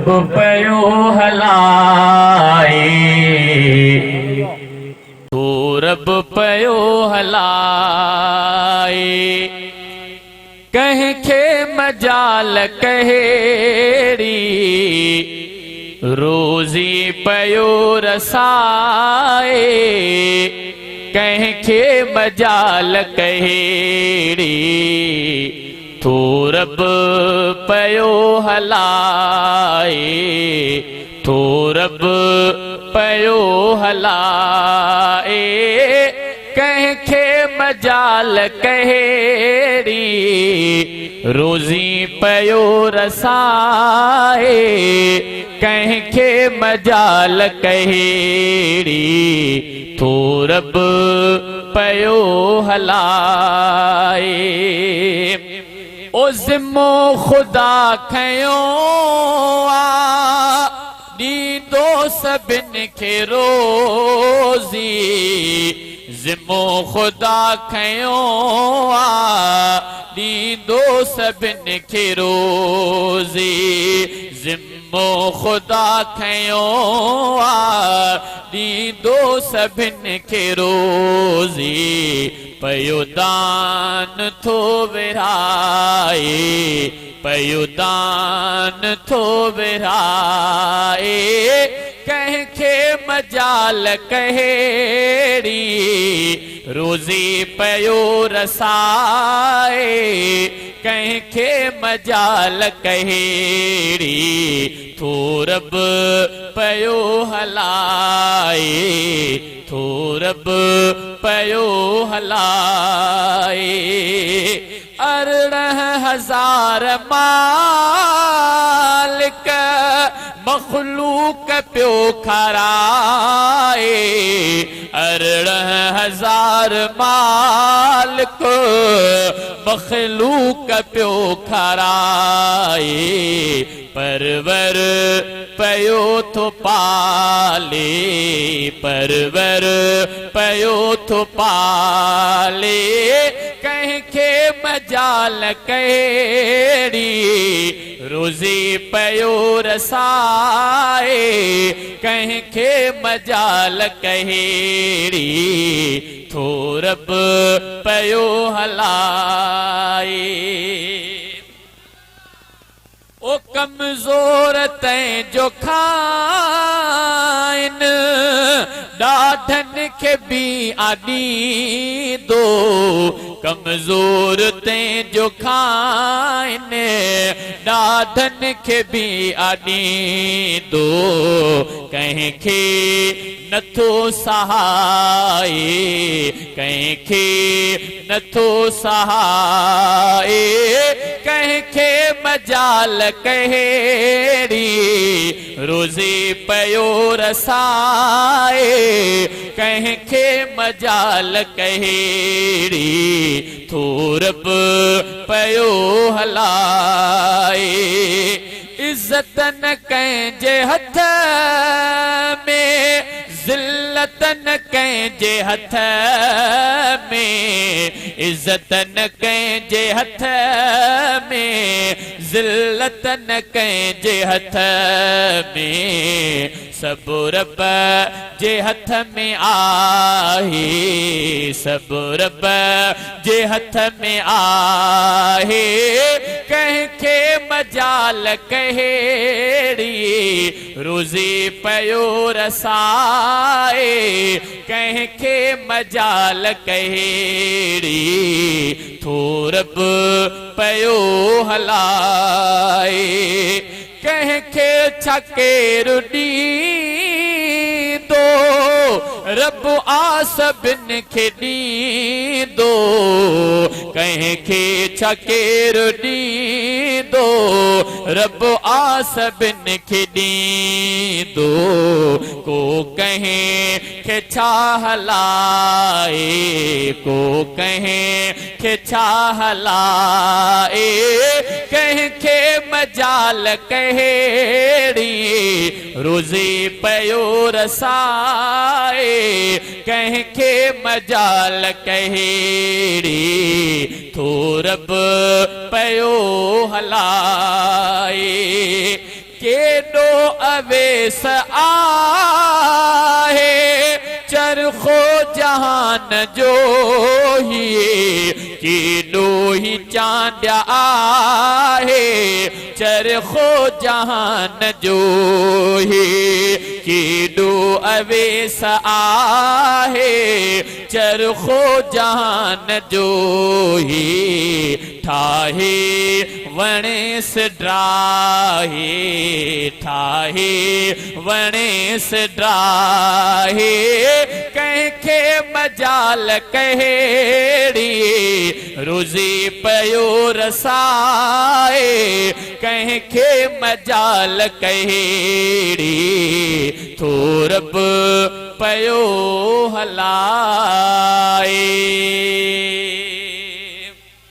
रब पयो हलाए, तू रब पयो हलाए। कंहिंखे मजाल कहिड़ी रोज़ी पयो रसाए, कंहिंखे मजाल कहिड़ी तू रब पयो हलाए, तू रब पयो हलाए। कंहिंखे मजाल कहिड़ी रोज़ी पयो रसाए, कंहिंखे मजाल कहिड़ी तू रब पयो हलाए। ओ ज़िम्मो ख़ुदा खयो आ ॾींदो सभिनि खे रोज़ी, ज़िम्मो ख़ुदा खयो आ ॾींदो सभिनि खे रोज़ी, ज़िम्मो ख़ुदा खयो आ ॾींदो सभिनि खे रोज़ी। पयो दान थो विरहाए, पयो दान थो विरहाए। कंहिंखे मजाल कहिड़ी रोज़ी पयो रसाए, कंहिंखे मजाल कहिड़ी तू रब पयो हलाए, तू रब पयो हलाए। 18,000 मालिक मखलूक प्यो खाराए, 18,000 मालिक मखलूक प्यो खाराए। परवर पयो थो पाले, परवर पयो थो पाले। कंहिंखे मजाल कहिड़ी रोज़ी पयो रसाए, कंहिंखे मजाल कहिड़ी थो रब पयो हलाए। ओ कमज़ोर तंहिंजो खाइन ॾाढनि खे बि आॾींदो, कमज़ोर तंहिंजो खाइन ॾाढनि खे बि आॾींदो। कंहिंखे नथो सहाए, कंहिंखे नथो सहाए। कंहिंखे मजाल कहिड़ी रोज़ी पयो रसाए, कंहिंखे मजाल कहिड़ी तू रब पयो हलाए। इज़्ज़त न कंहिंजे हथ में, ज़िल्लत न कंहिंजे हथ में, इज़्ज़त न कंहिंजे हथ में, ज़िल्लत न कंहिंजे हथ में। सभु रब जे हथ में आहे, सभु रब जे हथ में आहे। कंहिंखे मजाल कहिड़ी रोज़ी पयो रसाए, कंहिंखे मजाल कहिड़ी थो रब पयो हलाए। कंहिंखे छा केरु ॾींदो रब आ सभिनि खे ॾींदो, कंहिंखे छा केरु ॾींदो रब आ सभिनि खे ॾींदो। को कंहिंखे छा हलाए, को कंहिंखे छा हलाए। कंहिंखे मजाल कहिड़ी रोज़ी पयो रसाए, कंहिंखे मजाल कहिड़ी थो रब पयो हलाए। केॾो अवेस आहे चरखो जहान जो ही कीडो ही चांद्या आहे चरखो जहान जो ही कीडो अवेस आहे चरखो जहान जो ही ठाहे वणेस ड्राहे ठाहे वणेस ड्राहे कंहिंखे मजाल कहेड़ी रोज़ी पयो रसाए कंहिंखे मजाल कहेड़ी थोरब पयो हलाए।